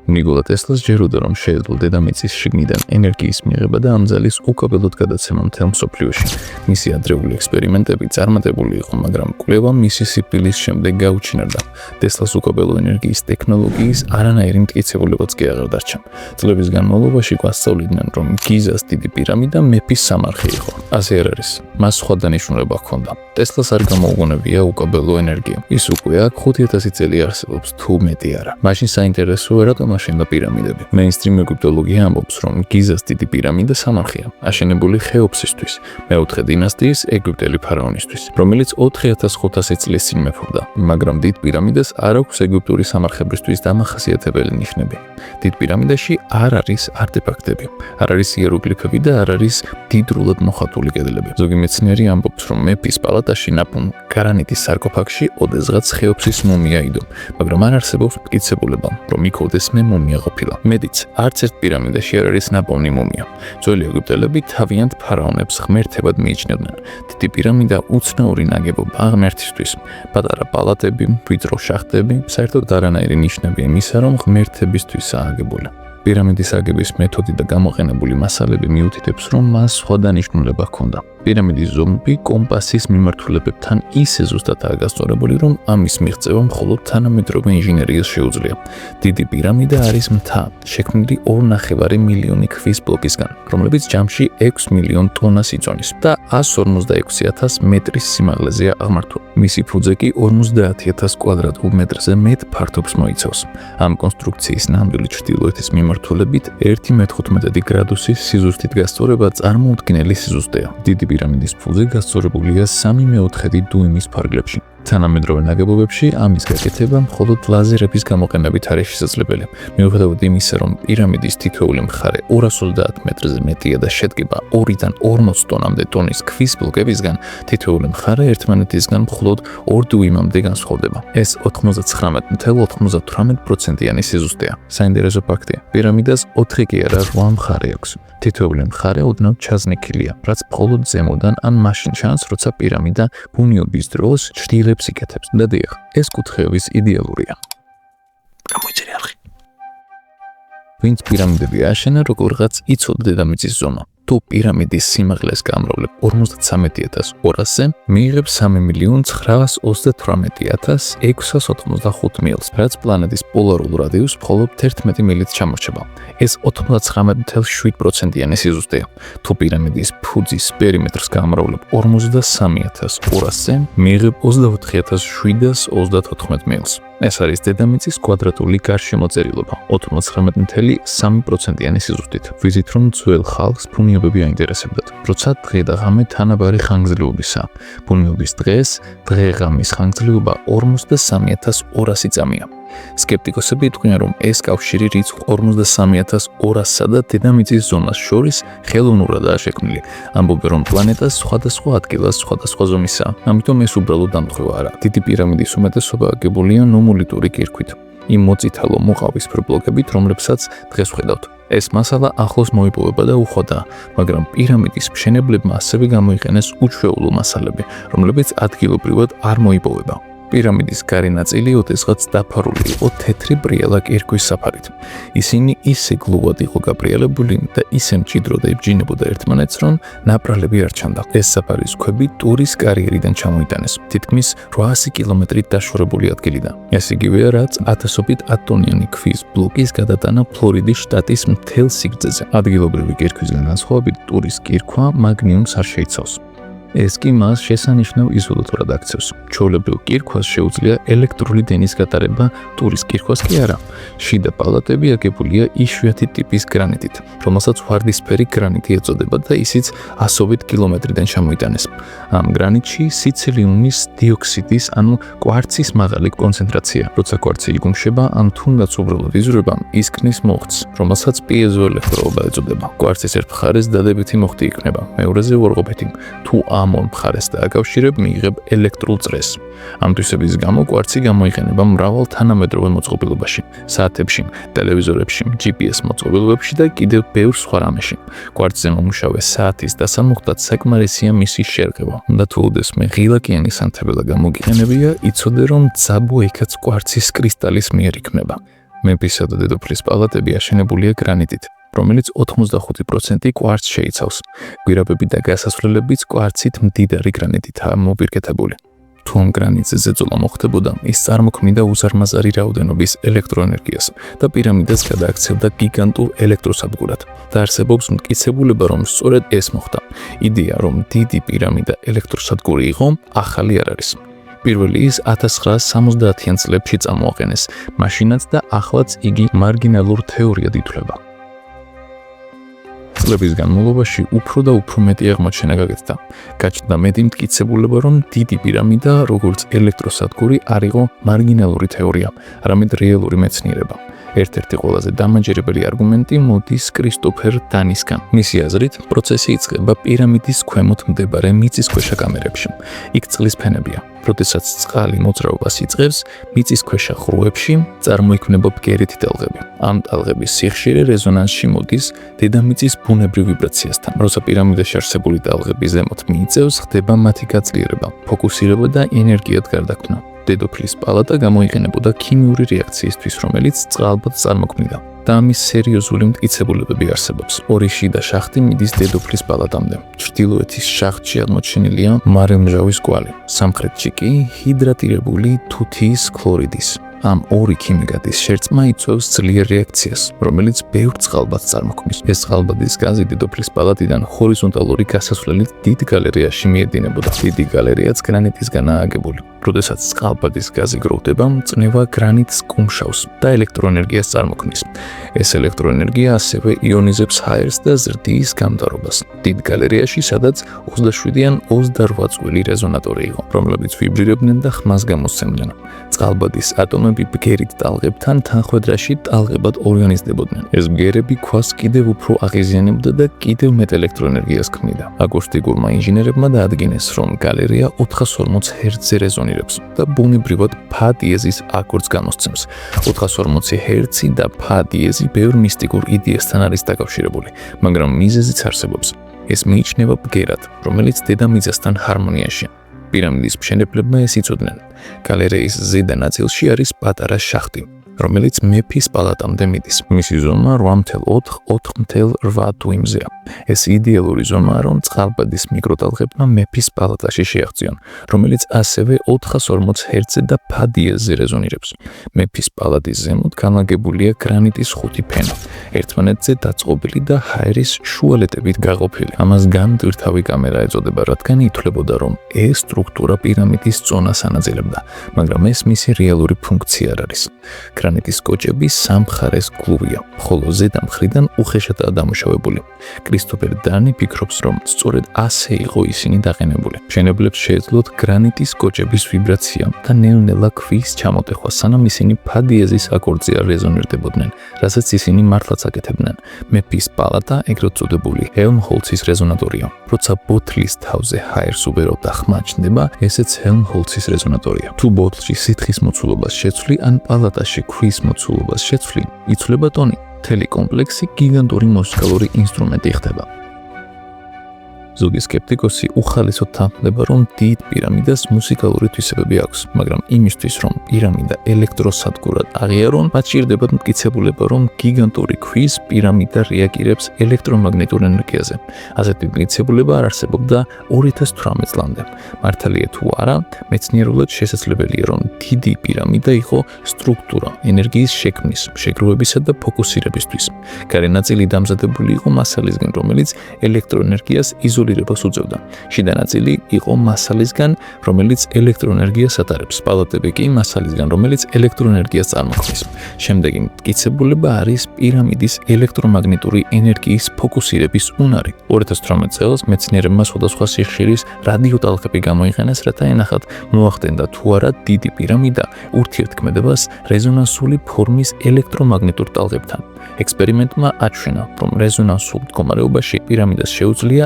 ნიკოლა ტესლას ჯეროდა რომ შეეძლო დედამიწის შიგნიდან ენერგიის მიღება და ამ ძალის უკაბილოდ გადაცემა მთელ მსოფლიოში. მისი ადრეული ექსპერიმენტები წარმატებული იყო, მაგრამ კვლევა მისი სიკვდილის შემდეგ გაუჩინარდა. ტესლას უკაბილო ენერგიის ტექნოლოგიის არანაირი მტკიცებულებაც კი აღარ დარჩა. წლების განმავლობაში გვასწავლიდნენ, რომ გიზას დიდი პირამიდა მეფის სამარხი იყო. ასე არ არის. მას სხვა დანიშნულება ჰქონდა. ტესლას არ გამოუგონებია უკაბილო ენერგია. ის უკვე აქ 5000 წელი არსებობს, თუ მეტი არა. მაშინ საინტერესოა რატომ აშენდა პირამიდები. მეინსტრიმ ეგვიპტოლოგია ამბობს, რომ გიზას დიდი პირამიდა სამარხია, აშენებული ხეოფსისთვის, მეოთხე დინასტიის ეგვიპტელი ფარაონისთვის, რომელიც 4500 წლის წინ მეფობდა. მაგრამ დიდ პირამიდას არ აქვს ეგვიპტური სამარხებისთვის დამახასიათებელი ნიშნები. დიდ პირამიდაში არ არის არტეფაქტები, არ არის იეროგლიფები და არ არის დიდრულად მოხატული კედლები. ზოგი მეცნიერი ამბობს, რომ მეფის პალატაში ნაპოვნ გრანიტის სარკოფაგში ოდესღაც ხეოფსის მუმია იდო, მაგრამ არ არსებობს მტკიცებულება, რომ იქ ოდესმე მუმია ყოფილა. მედიც არც ერთ პირამიდაში არ არის ნაპოვნი მუმია. ძველი ეგვიპტელები თავიანთ ფარაონებს ღმერთებად მიიჩნევდნენ. დიდი პირამიდა უცნაური ნაგებობაა ღმერთისთვის. პატარა პალატები, ვიწრო შახტები, საერთოდ არანაირი ნიშნები იმისა, რომ ღმერთებისთვისაა აგებული. პირამიდის აგების მეთოდი და გამოყენებული მასალები მიუთითებს, რომ მას სხვა დანიშნულება ჰქონდა. პირამიდის ზომები კომპასის მიმართულებებთან ისე ზუსტადაა გასწორებული, რომ ამის მიღწევა მხოლოდ თანამედროვე ინჟინერიას შეუძლია. დიდი პირამიდა არის მთა, შექმნილი 2.5 მილიონი ქვის ბლოკისგან, რომლებიც ჯამში 6 მილიონ ტონას იწონის და 156,000 მეტრის სიმაღლეზეა აღმართული. მისი ფუძე კი 50000 კვადრატულ მეტრზე მეტ ფართობს მოიცავს. ამ კონსტრუქციის ნამდვილი ჩრდილოეთის მიმართულებით 1.15 გრადუსის სიზუსტით გასწორება წარმოუდგენელი სიზუსტეა. დიდი პირამიდის ფუძე გასწორებულია 3/4 დუიმის ფარგლებში. თანამედროვე ნაგებობებში ამის გაკეთება მხოლოდ ლაზერების გამოყენებით არის შესაძლებელი. მიუხედავად იმისა, რომ პირამიდის თითოეული მხარე 230 მეტრზე მეტია და შედგება 2-დან 40 ტონამდე ტონის ქვის ბლოკებისგან, თითოეული მხარე ერთმანეთისგან მხოლოდ 2 დუიმამდე განსხვავდება. ეს 99.98%-იანი სიზუსტეა. საინტერესო ფაქტია, პირამიდას 4 კი არა 8 მხარე აქვს. თითოეული მხარე ოდნავ ჩაზნექილია, რაც მხოლოდ ზემოდან ან მაშინ ჩანს, როცა პირამიდა ბუნიობის დროს ჭრილებს იკეთებს. და დიახ, ეს კუთხეების იდეალურია. გამოიწერე არხი. ვინც პირამიდები აშენა, როგორღაც იცოდა დედამიწის ზომა. თუ პირამიდის სიმაღლეს გამრავლებ 53200-ზე, მიიღებ 3,928,685 მილს, რაც პლანეტის პოლარულ რადიუსს მხოლოდ 11 მილით ჩამორჩება. ეს 99.7%-იანი სიზუსტეა. თუ პირამიდის ფუძის პერიმეტრს გამრავლებ 43200-ზე, მიიღებ 24734 მილს. ეს არის დედამიწის კვადრატული გარშემოწერილობა 99.3%-იანი სიზუსტით. ვიცით, რომ ძველ ხალხს ბუნიობები აინტერესებდათ, როცა დღე და ღამე თანაბარი ხანგრძლივობისაა. ბუნიობის დღეს დღე-ღამის ხანგრძლივობა 43200 წამია. სკეპტიკოსები იტყვიან, რომ ეს კავშირი რიცხვ 43200-სა და დედამიწის ზონას შორის ხელოვნურადაა შექმნილი. ამბობენ, რომ პლანეტა სხვადასხვა ადგილას სხვადასხვა ზომისაა, ამიტომ ეს უბრალოდ დამხვევა არა. დიდი პირამიდის უმეტესობა აგებულია ნომოლიტური კირქვით, იმ მოწითალო მოყავისფრო ბლოკებით, რომლებსაც დღეს ვხედავთ. ეს მასალა ახლოს მოიპოვება და უხვადაა, მაგრამ პირამიდის მშენებლებმა ასევე გამოიყენეს უჩვეულო მასალები, რომლებიც ადგილობრივად არ მოიპოვება. პირამიდის გარე ნაწილი ოდესღაც დაფარული იყო თეთრი ბრიალა კირქვის საფარით. ისინი ისე გლუვად იყო გაბრიალებული და ისე მჭიდრო და იბჯინებოდა ერთმანეთს, რომ ნაპრალები არ ჩანდა. ეს საფარის ქვები ტურის კარიერიდან ჩამოიტანეს, თითქმის 800 კილომეტრით დაშორებული ადგილიდან. ეს იგივეა, რაც 1000-ობით ატონიანი ქვის ბლოკის გადატანა ფლორიდის შტატის მთელ სიგრძეზე. ადგილობრივი კირქვისგან განსხვავებით, ტურის კირქვა მაგნიუმს არ შეიცავს. ეს კი მას შესანიშნავ იზოლატორად აქცევს. ჩვეულებრივ კირქვას შეუძლია ელექტრული დენის გატარება, ტურის კირქვას კი არა. შიდა პალატები აგებულია იშვიათი ტიპის გრანიტით, რომელსაც ვარდისფერი გრანიტი ეწოდება და ისიც 100-ობით კილომეტრიდან ჩამოიტანეს. ამ გრანიტში სიცილიუმის დიოქსიდის, ანუ კვარცის მაღალი კონცენტრაცია. როცა კვარცი იგუმშება, ან თუნდაც უბრალოდ იზრდება, ისკნის მოხდს, რომელსაც პიეზოელექტროობა ეწოდება. კვარცის ერთ მხარეს დადებითი მოხდი იქნება, მეორეზე უარყოფითი. თუ ამ ორ მხარეს დააკავშირებ, მიიღებ ელექტრულ წრეს. ამ თვისების გამო კვარცი გამოიყენება მრავალ თანამედროვე მოწყობილობაში, საათებში, ტელევიზორებში, GPS მოწყობილობებში და კიდევ ბევრ სხვა რამეში. კვარცზე მომუშავე საათის დასამუხტად საკმარისია მისი შერყევა. და თუ ოდესმე ღილაკიანი სანთებელა გამოგიყენებია, იცოდე, რომ ძაბო იქაც კვარცის კრისტალის მიერ იქმნება. მეფისა და დედოფლის პალატები აშენებულია გრანიტით, რომელიც 85% კვარცს შეიცავს. გვირაბები და გასასვლელებიც კვარცით მდიდარი გრანიტითაა მოპირკეთებული. თუ ამ გრანიტზე ზეწოლა მოხდებოდა, ის წარმოქმნიდა უზარმაზარი რაოდენობის ელექტროენერგიას და პირამიდას გადააქცევდა გიგანტურ ელექტროსადგურად. და არსებობს მტკიცებულება, რომ სწორედ ეს მოხდა. იდეა, რომ დიდი პირამიდა ელექტროსადგური იყო, ახალი არ არის. პირველი ის 1970-იან წლებში წამოაყენეს, მაშინაც და ახლაც იგი მარგინალურ თეორიად ითვლება. წლების განმავლობაში უფრო და უფრო მეტი აღმოჩენა გაკეთდა. გაჩნდა მეტი მტკიცებულება, რომ დიდი პირამიდა, როგორც ელექტროსადგური, არ იყო მარგინალური თეორია, არამედ რეალური მეცნიერება. ერთ-ერთი ყველაზე დამაჯერებელი არგუმენტი მოდის კრისტოფერ დანისგან. მისი აზრით, პროცესი იწყება პირამიდის ქვემოთ მდებარე მიწისქვეშა კამერებში. იქ წყლის ფენებია. როდესაც წყალი მოძრაობას იწყებს, მიწისქვეშა ხრუებში წარმოიქმნება ბგერითი ტალღები. ამ ტალღების სიხშირე რეზონანსში მოდის დედამიწის ბუნებრივ ვიბრაციასთან. როცა პირამიდაში არსებული ტალღები ზემოთ მიიწევს, ხდება მათი გაძლიერება, ფოკუსირება და ენერგიად გარდაქმნა. დედოფლის პალატა გამოიყენებოდა ქიმიური რეაქციისთვის, რომელიც წყალბად წარმოქმნიდა. და ამის სერიოზული მტკიცებულებები არსებობს. ორი შიდა შახტი მიდის დედოფლის პალატამდე. ჩრდილოეთის შახტში აღმოჩენილია მარილმჟავის კვალი, სამხრეთში კი ჰიდრატირებული თუთიის ქლორიდის. ამ ორი ქიმიკატის შერწყმა იწვევს ძლიერ რეაქციას, რომელიც ბევრ წყალბადს წარმოქმნის. ეს წყალბადის გაზი დედოფლის პალატიდან ჰორიზონტალური გასასვლელით დიდ გალერეაში მიედინებოდა. დიდი გალერეაც გრანიტისგანაა აგებული. როდესაც წყალბადის გაზი გროვდება, წნევა გრანიტს კუმშავს და ელექტროენერგიას წარმოქმნის. ეს ელექტროენერგია ასევე იონიზებს ჰაერს და ზრდიის გამტარობას. დიდ გალერეაში, სადაც 27-ან 28 წყვილი რეზონატორი იყო, რომლებიც ვიბრირებდნენ და ხმას გამოსცემდნენ. წყალბადის ატომები ბგერით ტალღებთან თანხვედრაში ტალღებად ორგანიზდებოდნენ. ეს ბგერები ქვას კიდევ უფრო აღიზიანებდა და კიდევ მეტ ელექტროენერგიას ქმნიდა. აკუსტიკურმა ინჟინერებმა დაადგინეს, რომ გალერეა 440 ჰერცზე რეზონირებს და ბუნებრივად ფა დიეზის აკორდს გამოსცემს. 440 ჰერცი და ფა დიეზი ბევრ მისტიკურ იდეასთან არის დაკავშირებული, მაგრამ მიზეზიც არსებობს. ეს მიიჩნევა ბგერად, რომელიც დედამიწასთან ჰარმონიაშია. პირამიდის მშენებლებმა ეს იცოდნენ. გალერეის ზედა ნაწილში არის პატარა შახტი, რომელიც მეფის პალატამდე მიდის. მისი ზომა 8.4 დუიმზეა. ეს იდეალური ზომაა, რომ წყალბადის მიკროტალღებმა მეფის პალატაში შეაღწიონ, რომელიც ასევე 440 ჰერცზე და ფა დიეზზე რეზონირებს. მეფის პალატის ზემოთ განლაგებულია გრანიტის 5 ფენა, ერთმანეთზე დაწყობილი და ჰაერის შუალეტებით გაყოფილი. ამას განტვირთავი კამერა ეწოდება, რადგან ითვლებოდა, რომ ეს სტრუქტურა პირამიდის წონას ანაწილებდა, მაგრამ ეს მისი რეალური ფუნქცია არ არის. გრანიტის კოჭები სამ მხარეს გლუვია, ხოლო ზედა მხრიდან უხეშადაა დამუშავებული. კრისტოფერ დანი ფიქრობს, რომ სწორედ ასე იყო ისინი დაყენებული. მშენებლებს შეეძლოთ გრანიტის კოჭების ვიბრაცია და ნელ-ნელა ქვის ჩამოტეხვა, სანამ ისინი ფა დიეზის აკორდზე არ რეზონირდებოდნენ, რასაც ისინი მართლაც აკეთებდნენ. მეფის პალატა, ეგრეთ წოდებული ჰელმჰოლცის რეზონატორია. როცა ბოთლის თავზე ჰაერს უბერობ და ხმა ჩნდება, ესეც ჰელმჰოლცის რეზონატორია. თუ ბოთლში სითხის მოცულობას შეცვლი ან პალატაში ქვის მოცულობას შეცვლი, იცვლება ტონი. მთელი კომპლექსი გიგანტური მუსიკალური ინსტრუმენტი ხდება. ზოგი სკეპტიკოსი უხალისოდ თანხმდება, რომ დიდ პირამიდას მუსიკალური თვისებები აქვს, მაგრამ იმისთვის, რომ პირამიდა ელექტროსადგურად აღიარონ, მათ სჭირდებათ მტკიცებულება, რომ გიგანტური ქვის პირამიდა რეაგირებს ელექტრომაგნიტურ ენერგიაზე. ასეთი მტკიცებულება არ არსებობდა 2018 წლამდე. მართალია თუ არა, მეცნიერულად შესაძლებელია, რომ დიდი პირამიდა იყო სტრუქტურა ენერგიის შექმნის, შეგროვებისა და ფოკუსირებისთვის. გარე ნაწილი დამზადებული იყო მასალისგან, რომელიც ელექტროენერგიას იზოლირებას უწევდა. შიდა ნაწილი იყო მასალისგან, რომელიც ელექტროენერგიას ატარებს. პალატები კი მასალისგან, რომელიც ელექტროენერგიას წარმოქმნის. შემდეგი მტკიცებულება არის პირამიდის ელექტრომაგნიტური ენერგიის ფოკუსირების უნარი. 2018 წელს მეცნიერებმა სხვადასხვა სიხშირის რადიოტალღები გამოიყენეს, რათა ენახათ, მოახდენდა თუ არა დიდი პირამიდა ურთიერთქმედებას რეზონანსული ფორმის ელექტრომაგნიტურ ტალღებთან. ექსპერიმენტმა აჩვენა, რომ რეზონანსულ მდგომარეობაში პირამიდას შეუძლია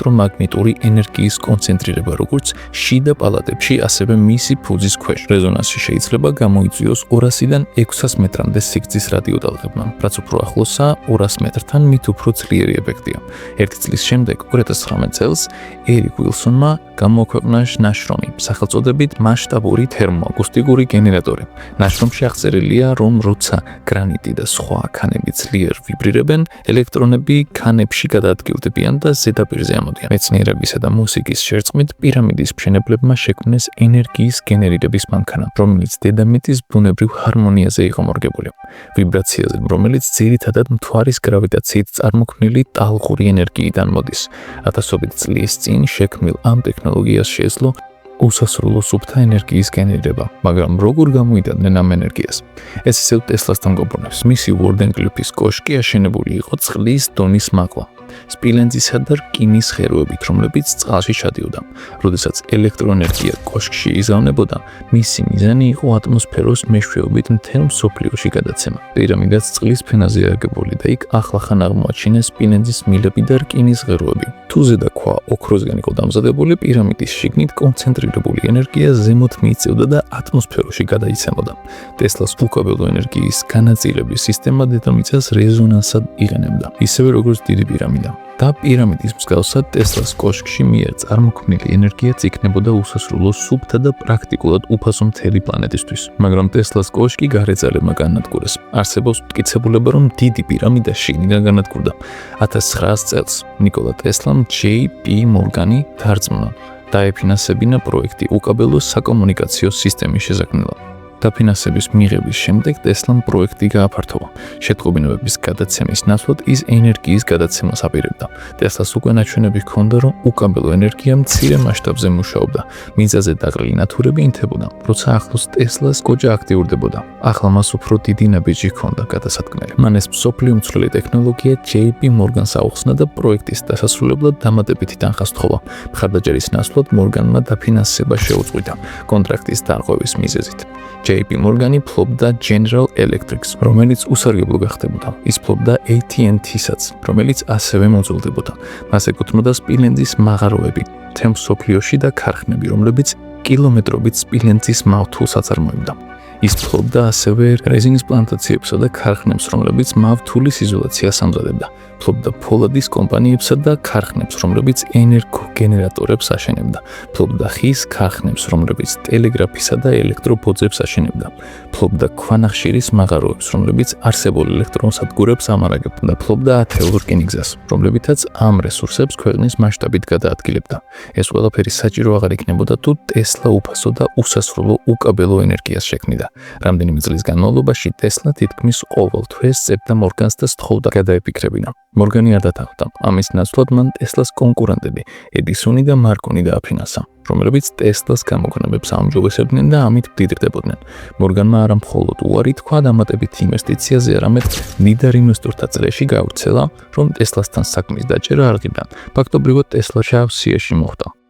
ელექტრომაგნიტური ენერგიის კონცენტრირება როგორც შიდა პალატებში, ასევე მისი ფუძის ქვეშ. რეზონანსი შეიძლება გამოიწვიოს 200-დან 600 მეტრამდე სიგრძის რადიოტალღებმა, რაც უფრო ახლოსაა 200 მეტრთან, მით უფრო ძლიერი ეფექტია. 1 წლის შემდეგ, 2019 წელს, ერიკ უილსონმა გამოაქვეყნა ნაშრომი სახელწოდებით მასშტაბური თერმოაკუსტიკური გენერატორი. ნაშრომში აღწერილია, რომ როცა გრანიტი და სხვა ქანები ძლიერ ვიბრირებენ, ელექტრონები ქანებში გადაადგილდებიან და ზედაპირზე ამოდიან. მეცნიერებისა და მუსიკის შერწყმით პირამიდის მშენებლებმა შექმნეს ენერგიის გენერირების მანქანა, რომელიც დედამიწის ბუნებრივ ჰარმონიაზე იყო მორგებული. ვიბრაციაზე, რომელიც ძირითადად მთვარის გრავიტაციით წარმოქმნილი ტალღური ენერგიიდან მოდის. ათასობით წლის წინ შექმნილ ამ ტექნოლოგიას შეეძლო უსასრულო სუფთა ენერგიის გენერირება, მაგრამ როგორ გამოიტანდნენ ამ ენერგიას? ეს ისევ ტესლასთან გობნებს. მისი უორდენკლიფის კოშკი აშენებული იყო წყლის დონის მაღლა, სპილენძისა და რკინის ღეროებით, რომლებიც წყალში ჩადიოდა. როდესაც ელექტროენერგია კოშკში იზამნებოდა, მისი მიზანი იყო ატმოსფეროს მეშვეობით მთელ მსოფლიოში გადაცემა. პირამიდაც წყლის ფენაზეა აგებული და იქ ახლახან აღმოაჩინეს სპილენძის მილები და რკინის ღეროები. თუ ზედაქვა ოქროსგან იყო დამზადებული, პირამიდის შიგნით კონცენტრირებული ენერგია ზემოთ მიიწევდა და ატმოსფეროში გადაიცემოდა. ტესლას უკაბელო ენერგიის განაწილების სისტემა დედამიწას რეზონანსად იყენებდა, ისევე როგორც დიდი პირამიდა. და პირამიდის მსგავსად ტესლას კოშკში მიერ წარმოქმნილი ენერგიაც იქნებოდა უსასრულო სუფთა და პრაქტიკულად უფასო მთელი პლანეტისთვის. მაგრამ ტესლას კოშკი გარეძალებმა განადგურეს. არსებობს მტკიცებულება, რომ დიდი პირამიდა შიგნიდან განადგურდა. 1900 წელს ნიკოლა ტესლამ J.P. მორგანი დარწმუნა დაეფინანსებინა პროექტი უკაბელო საკომუნიკაციო სისტემის შესაქმნელად. დაფინანსების მიღების შემდეგ ტესლამ პროექტი გააფართოვა. შეტყობინებების გადაცემის ნაცვლად ის ენერგიის გადაცემას აპირებდა. ტესლას უკვე ნაჩვენები ჰქონდა, რომ უკაბელო ენერგია მცირე მასშტაბზე მუშაობდა. მიწაზე დაყრილი ნათურები ინთებოდა, როცა ახლოს ტესლას კოჭა აქტიურდებოდა. ახლა მას უფრო დიდი ნაბიჯი ჰქონდა გადასადგმელი. მან ეს მსოფლიო მცვლელი ტექნოლოგია J.P. მორგანს აუხსნა და პროექტის დასასრულებლად დამატებითი თანხა სთხოვა. მხარდაჭერის ნაცვლად მორგანმა დაფინანსება შეუწყვიტა კონტრაქტის დარღვევის მიზეზით. J.P. მორგანი ფლობდა General Electric-ს, რომელიც უსარგებლო გახდებოდა. ის ფლობდა AT&T-საც, რომელიც ასევე მოძველდებოდა. მას ეკუთვნოდა სპილენძის მაღაროები მთელ მსოფლიოში და ქარხნები, რომლებიც კილომეტრობით სპილენძის მავთულს აწარმოებდა. ის ფლობდა ასევე რეზინის პლანტაციებსა და ქარხნებს, რომლებიც მავთულის იზოლაციას ამზადებდა. ფლობდა ფოლადის კომპანიებსა და ქარხნებს, რომლებიც ენერგოგენერატორებს აშენებდა. ფლობდა ხის ქარხნებს, რომლებიც ტელეგრაფისა და ელექტროფოძებს აშენებდა. ფლობდა ქვანახშირის მაღაროებს, რომლებიც არსებულ ელექტროსადგურებს ამარაგებდა და ფლობდა ათეულ რკინიგზას, რომლებითაც ამ რესურსებს ქვეყნის მასშტაბით გადაადგილებდა. ეს ყველაფერი საჭირო აღარ იქნებოდა, თუ ტესლა უფასო და უსასრულო უკაბელო ენერგიას შექმნიდა. რამდენიმე წლის განმავლობაში ტესლა თითქმის ყოველ თვეს წერდა მორგანს და სთხოვდა გადაეფიქრებინა. მორგანი არ დათანხმდა. ამის ნაცვლად მან ტესლას კონკურენტები ედისონი და მარკონი დააფინანსა, რომლებიც ტესლას გამოგონებებს აუმჯობესებდნენ და ამით მდიდრდებოდნენ. მორგანმა არა მხოლოდ უარი თქვა დამატებითი ინვესტიციაზე, არამედ მდიდარ ინვესტორთა წრეში გავრცელა, რომ ტესლასთან საქმის დაჭერა არ ღირდა. ფაქტობრივად ტესლა შავ სიაში მოხვდა.